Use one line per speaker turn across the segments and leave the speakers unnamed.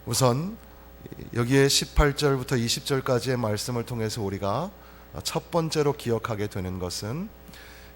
우선 여기에 18절부터 20절까지의 말씀을 통해서 우리가 첫 번째로 기억하게 되는 것은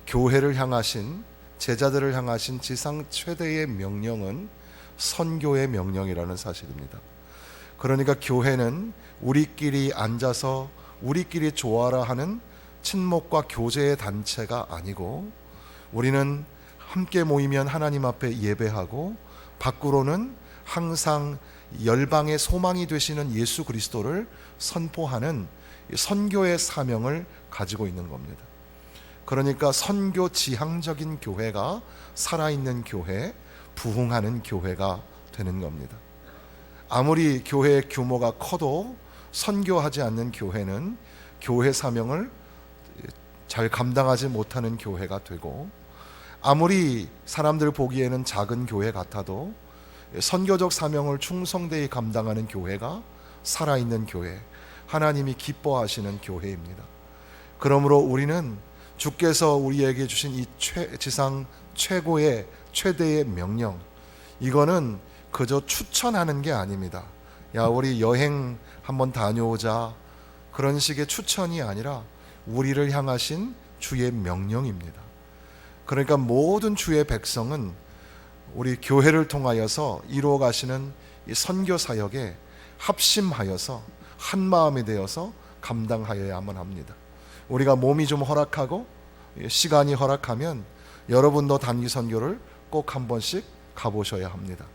교회를 향하신, 제자들을 향하신 지상 최대의 명령은 선교의 명령이라는 사실입니다. 그러니까 교회는 우리끼리 앉아서 우리끼리 좋아라 하는 친목과 교제의 단체가 아니고, 우리는 함께 모이면 하나님 앞에 예배하고 밖으로는 항상 열방의 소망이 되시는 예수 그리스도를 선포하는 선교의 사명을 가지고 있는 겁니다. 그러니까 선교 지향적인 교회가 살아있는 교회, 부흥하는 교회가 되는 겁니다. 아무리 교회의 규모가 커도 선교하지 않는 교회는 교회 사명을 잘 감당하지 못하는 교회가 되고, 아무리 사람들 보기에는 작은 교회 같아도 선교적 사명을 충성되이 감당하는 교회가 살아있는 교회, 하나님이 기뻐하시는 교회입니다. 그러므로 우리는 주께서 우리에게 주신 이 지상 최고의 최대의 명령, 이거는 그저 추천하는 게 아닙니다. 야, 우리 여행 한번 다녀오자, 그런 식의 추천이 아니라 우리를 향하신 주의 명령입니다. 그러니까 모든 주의 백성은 우리 교회를 통하여서 이루어 가시는 이 선교 사역에 합심하여서 한 마음이 되어서 감당하여야만 합니다. 우리가 몸이 좀 허락하고 시간이 허락하면 여러분도 단기 선교를 꼭 한 번씩 가보셔야 합니다.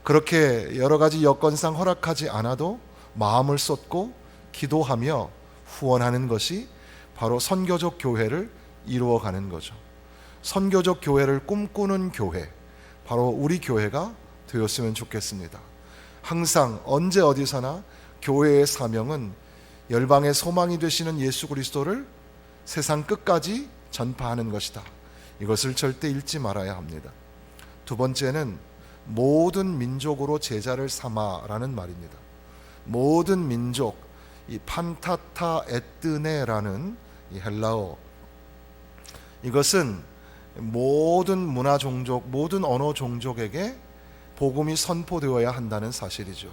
그렇게 여러 가지 여건상 허락하지 않아도 마음을 쏟고 기도하며 후원하는 것이 바로 선교적 교회를 이루어가는 거죠. 선교적 교회를 꿈꾸는 교회, 바로 우리 교회가 되었으면 좋겠습니다. 항상 언제 어디서나 교회의 사명은 열방의 소망이 되시는 예수 그리스도를 세상 끝까지 전파하는 것이다. 이것을 절대 잊지 말아야 합니다. 두 번째는 모든 민족으로 제자를 삼아라는 말입니다. 모든 민족, 이 판타타 에뜨네라는 이 헬라어, 이것은 모든 문화 종족, 모든 언어 종족에게 복음이 선포되어야 한다는 사실이죠.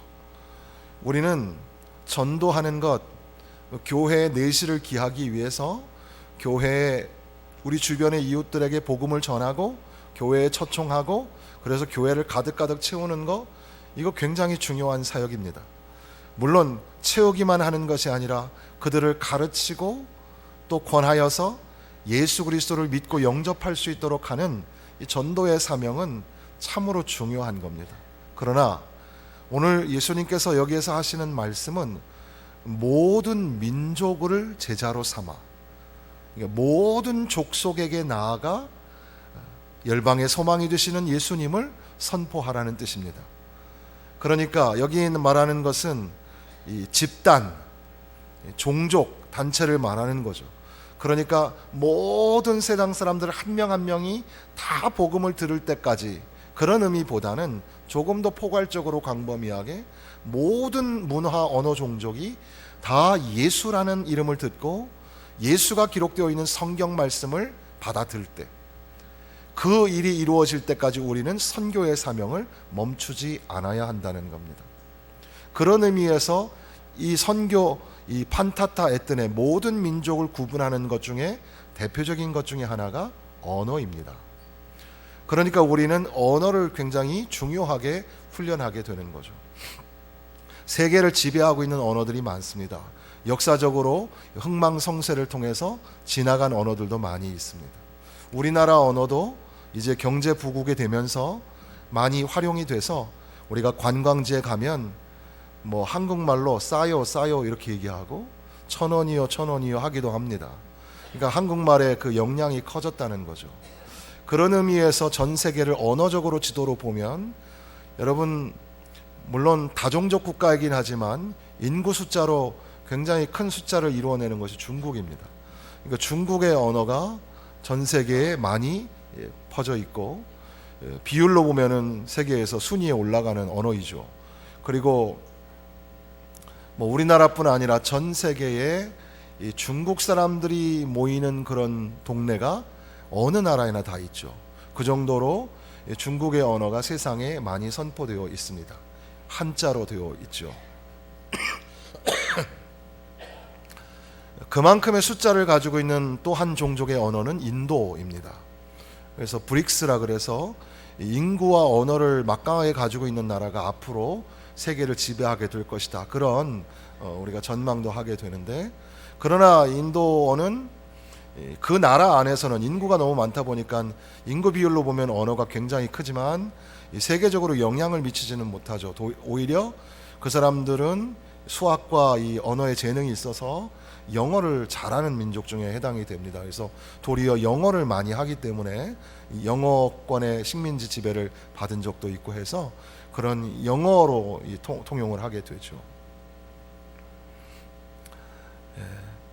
우리는 전도하는 것, 교회의 내실을 기하기 위해서 교회에 우리 주변의 이웃들에게 복음을 전하고 교회에 초청하고, 그래서 교회를 가득가득 채우는 거, 이거 굉장히 중요한 사역입니다. 물론 채우기만 하는 것이 아니라 그들을 가르치고 또 권하여서 예수 그리스도를 믿고 영접할 수 있도록 하는 이 전도의 사명은 참으로 중요한 겁니다. 그러나 오늘 예수님께서 여기에서 하시는 말씀은 모든 민족을 제자로 삼아, 모든 족속에게 나아가 열방의 소망이 되시는 예수님을 선포하라는 뜻입니다. 그러니까 여기 말하는 것은 이 집단, 종족, 단체를 말하는 거죠. 그러니까 모든 세상 사람들 한 명 한 명이 다 복음을 들을 때까지, 그런 의미보다는 조금 더 포괄적으로 광범위하게 모든 문화, 언어, 종족이 다 예수라는 이름을 듣고 예수가 기록되어 있는 성경 말씀을 받아들일 때, 그 일이 이루어질 때까지 우리는 선교의 사명을 멈추지 않아야 한다는 겁니다. 그런 의미에서 이 선교, 이 판타타 에뜨네, 모든 민족을 구분하는 것 중에 대표적인 것 중에 하나가 언어입니다. 그러니까 우리는 언어를 굉장히 중요하게 훈련하게 되는 거죠. 세계를 지배하고 있는 언어들이 많습니다. 역사적으로 흥망성쇠를 통해서 지나간 언어들도 많이 있습니다. 우리나라 언어도 이제 경제 부국이 되면서 많이 활용이 돼서 우리가 관광지에 가면 뭐 한국말로 싸요 싸요 이렇게 얘기하고 1,000원이요 1,000원이요 하기도 합니다. 그러니까 한국말의 그 역량이 커졌다는 거죠. 그런 의미에서 전 세계를 언어적으로 지도로 보면, 여러분 물론 다종족 국가이긴 하지만 인구 숫자로 굉장히 큰 숫자를 이루어내는 것이 중국입니다. 그러니까 중국의 언어가 전 세계에 많이 퍼져 있고, 비율로 보면은 세계에서 순위에 올라가는 언어이죠. 그리고 뭐 우리나라뿐 아니라 전 세계에 이 중국 사람들이 모이는 그런 동네가 어느 나라에나 다 있죠. 그 정도로 중국의 언어가 세상에 많이 선포되어 있습니다. 한자로 되어 있죠. 그만큼의 숫자를 가지고 있는 또 한 종족의 언어는 인도입니다. 그래서 브릭스라 그래서 인구와 언어를 막강하게 가지고 있는 나라가 앞으로 세계를 지배하게 될 것이다. 그런 우리가 전망도 하게 되는데, 그러나 인도어는 그 나라 안에서는 인구가 너무 많다 보니까 인구 비율로 보면 언어가 굉장히 크지만 세계적으로 영향을 미치지는 못하죠. 오히려 그 사람들은 수학과 이 언어의 재능이 있어서 영어를 잘하는 민족 중에 해당이 됩니다. 그래서 도리어 영어를 많이 하기 때문에 영어권의 식민지 지배를 받은 적도 있고 해서 그런 영어로 통용을 하게 되죠.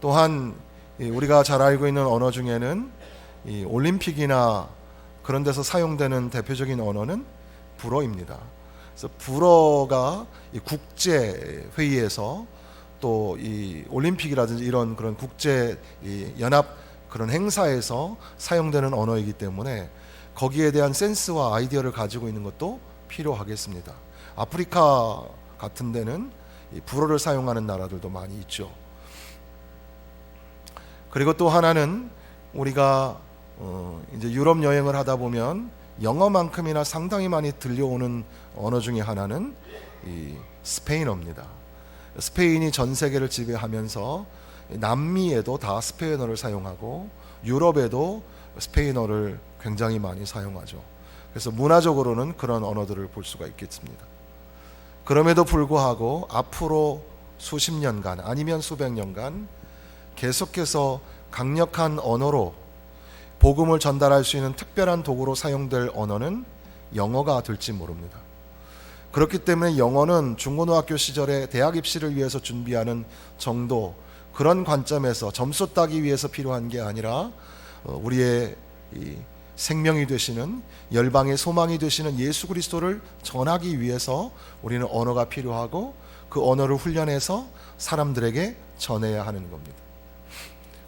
또한 우리가 잘 알고 있는 언어 중에는 이 올림픽이나 그런 데서 사용되는 대표적인 언어는 불어입니다. 그래서 불어가 이 국제 회의에서 또 이 올림픽이라든지 이런 그런 국제 이 연합 그런 행사에서 사용되는 언어이기 때문에 거기에 대한 센스와 아이디어를 가지고 있는 것도 필요하겠습니다. 아프리카 같은 데는 이 불어를 사용하는 나라들도 많이 있죠. 그리고 또 하나는 우리가 이제 유럽 여행을 하다 보면 영어만큼이나 상당히 많이 들려오는 언어 중에 하나는 이 스페인어입니다. 스페인이 전 세계를 지배하면서 남미에도 다 스페인어를 사용하고 유럽에도 스페인어를 굉장히 많이 사용하죠. 그래서 문화적으로는 그런 언어들을 볼 수가 있겠습니다. 그럼에도 불구하고 앞으로 수십 년간 아니면 수백 년간 계속해서 강력한 언어로 복음을 전달할 수 있는 특별한 도구로 사용될 언어는 영어가 될지 모릅니다. 그렇기 때문에 영어는 중고등학교 시절에 대학 입시를 위해서 준비하는 정도, 그런 관점에서 점수 따기 위해서 필요한 게 아니라 우리의 이 생명이 되시는, 열방의 소망이 되시는 예수 그리스도를 전하기 위해서 우리는 언어가 필요하고 그 언어를 훈련해서 사람들에게 전해야 하는 겁니다.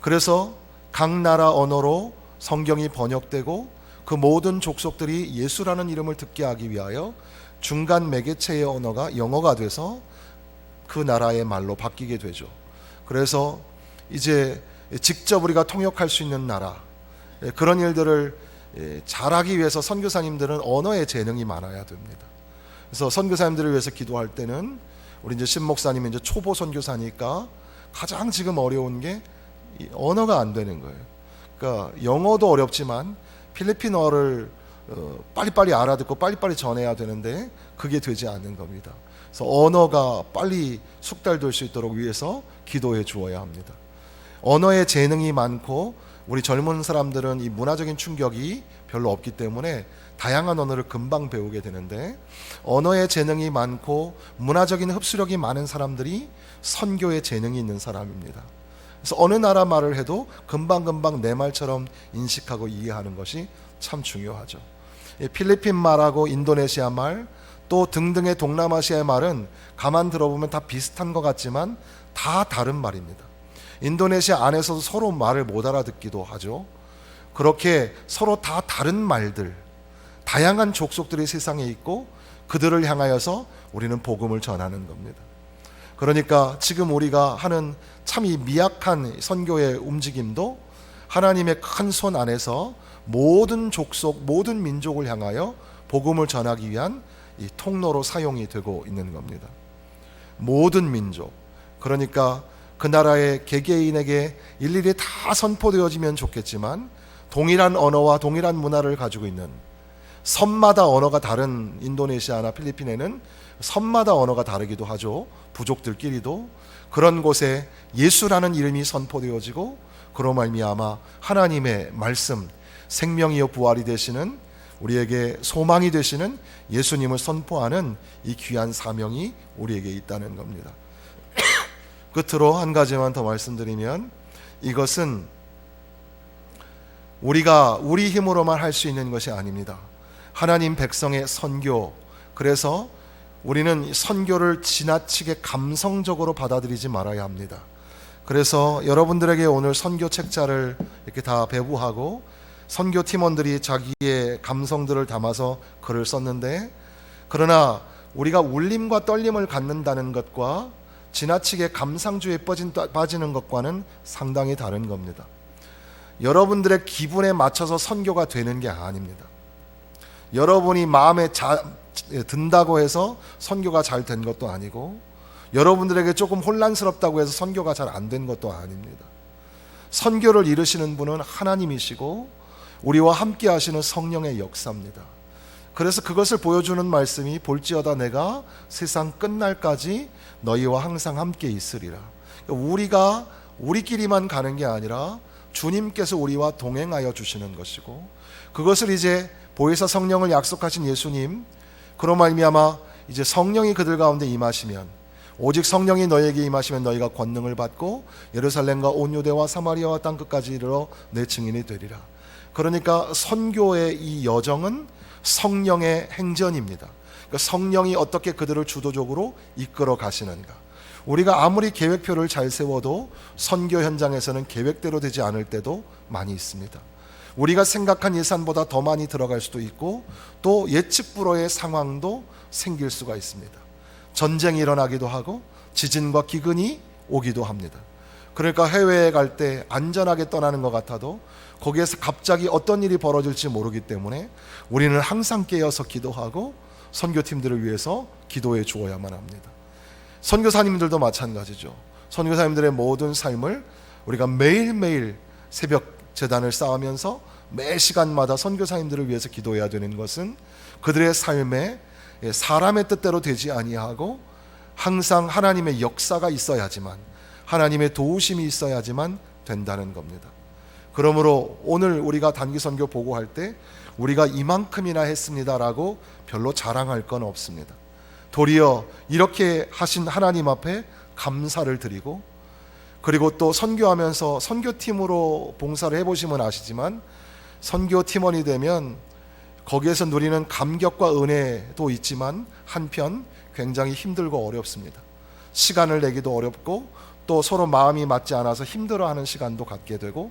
그래서 각 나라 언어로 성경이 번역되고 그 모든 족속들이 예수라는 이름을 듣게 하기 위하여 중간 매개체의 언어가 영어가 돼서 그 나라의 말로 바뀌게 되죠. 그래서 이제 직접 우리가 통역할 수 있는 나라, 그런 일들을 잘하기 위해서 선교사님들은 언어의 재능이 많아야 됩니다. 그래서 선교사님들을 위해서 기도할 때는 우리 이제 신 목사님이 이제 초보 선교사니까 가장 지금 어려운 게 언어가 안 되는 거예요. 그러니까 영어도 어렵지만 필리핀어를 빨리빨리 알아듣고 빨리빨리 전해야 되는데 그게 되지 않는 겁니다. 그래서 언어가 빨리 숙달될 수 있도록 위해서 기도해 주어야 합니다. 언어의 재능이 많고 우리 젊은 사람들은 이 문화적인 충격이 별로 없기 때문에 다양한 언어를 금방 배우게 되는데, 언어의 재능이 많고 문화적인 흡수력이 많은 사람들이 선교의 재능이 있는 사람입니다. 그래서 어느 나라 말을 해도 금방금방 내 말처럼 인식하고 이해하는 것이 참 중요하죠. 필리핀 말하고 인도네시아 말, 또 등등의 동남아시아의 말은 가만 들어보면 다 비슷한 것 같지만 다 다른 말입니다. 인도네시아 안에서도 서로 말을 못 알아듣기도 하죠. 그렇게 서로 다 다른 말들, 다양한 족속들이 세상에 있고 그들을 향하여서 우리는 복음을 전하는 겁니다. 그러니까 지금 우리가 하는 참 이 미약한 선교의 움직임도 하나님의 큰 손 안에서 모든 족속, 모든 민족을 향하여 복음을 전하기 위한 이 통로로 사용이 되고 있는 겁니다. 모든 민족, 그러니까 그 나라의 개개인에게 일일이 다 선포되어지면 좋겠지만 동일한 언어와 동일한 문화를 가지고 있는, 섬마다 언어가 다른 인도네시아나 필리핀에는 섬마다 언어가 다르기도 하죠. 부족들끼리도. 그런 곳에 예수라는 이름이 선포되어지고 그로 말미암아 하나님의 말씀, 생명이요 부활이 되시는, 우리에게 소망이 되시는 예수님을 선포하는 이 귀한 사명이 우리에게 있다는 겁니다. 끝으로 한 가지만 더 말씀드리면, 이것은 우리가 우리 힘으로만 할 수 있는 것이 아닙니다. 하나님 백성의 선교, 그래서 우리는 선교를 지나치게 감성적으로 받아들이지 말아야 합니다. 그래서 여러분들에게 오늘 선교 책자를 이렇게 다 배부하고 선교 팀원들이 자기의 감성들을 담아서 글을 썼는데, 그러나 우리가 울림과 떨림을 갖는다는 것과 지나치게 감상주의에 빠지는 것과는 상당히 다른 겁니다. 여러분들의 기분에 맞춰서 선교가 되는 게 아닙니다. 여러분이 마음에 든다고 해서 선교가 잘 된 것도 아니고, 여러분들에게 조금 혼란스럽다고 해서 선교가 잘 안 된 것도 아닙니다. 선교를 이루시는 분은 하나님이시고 우리와 함께 하시는 성령의 역사입니다. 그래서 그것을 보여주는 말씀이 볼지어다 내가 세상 끝날까지 너희와 항상 함께 있으리라. 우리가 우리끼리만 가는 게 아니라 주님께서 우리와 동행하여 주시는 것이고, 그것을 이제 보혜사 성령을 약속하신 예수님, 그로 말미암아 이제 성령이 그들 가운데 임하시면, 오직 성령이 너희에게 임하시면 너희가 권능을 받고 예루살렘과 온 유대와 사마리아와 땅 끝까지 이르러 내 증인이 되리라. 그러니까 선교의 이 여정은 성령의 행전입니다. 그러니까 성령이 어떻게 그들을 주도적으로 이끌어 가시는가. 우리가 아무리 계획표를 잘 세워도 선교 현장에서는 계획대로 되지 않을 때도 많이 있습니다. 우리가 생각한 예산보다 더 많이 들어갈 수도 있고, 또 예측 불허의 상황도 생길 수가 있습니다. 전쟁이 일어나기도 하고 지진과 기근이 오기도 합니다. 그러니까 해외에 갈 때 안전하게 떠나는 것 같아도 거기에서 갑자기 어떤 일이 벌어질지 모르기 때문에 우리는 항상 깨어서 기도하고 선교팀들을 위해서 기도해 주어야만 합니다. 선교사님들도 마찬가지죠. 선교사님들의 모든 삶을 우리가 매일매일 새벽 제단을 쌓으면서 매 시간마다 선교사님들을 위해서 기도해야 되는 것은 그들의 삶에 사람의 뜻대로 되지 아니하고 항상 하나님의 역사가 있어야지만, 하나님의 도우심이 있어야지만 된다는 겁니다. 그러므로 오늘 우리가 단기 선교 보고할 때 우리가 이만큼이나 했습니다라고 별로 자랑할 건 없습니다. 도리어 이렇게 하신 하나님 앞에 감사를 드리고, 그리고 또 선교하면서 선교팀으로 봉사를 해보시면 아시지만, 선교팀원이 되면 거기에서 누리는 감격과 은혜도 있지만 한편 굉장히 힘들고 어렵습니다. 시간을 내기도 어렵고, 또 서로 마음이 맞지 않아서 힘들어하는 시간도 갖게 되고,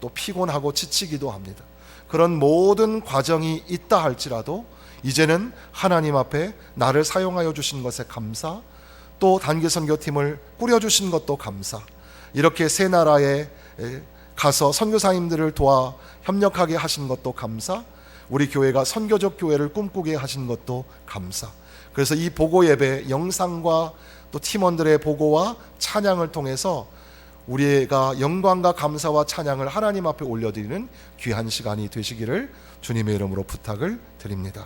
또 피곤하고 지치기도 합니다. 그런 모든 과정이 있다 할지라도 이제는 하나님 앞에 나를 사용하여 주신 것에 감사, 또 단기 선교팀을 꾸려주신 것도 감사, 이렇게 새 나라에 가서 선교사님들을 도와 협력하게 하신 것도 감사, 우리 교회가 선교적 교회를 꿈꾸게 하신 것도 감사. 그래서 이 보고 예배 영상과 또 팀원들의 보고와 찬양을 통해서 우리가 영광과 감사와 찬양을 하나님 앞에 올려드리는 귀한 시간이 되시기를 주님의 이름으로 부탁을 드립니다.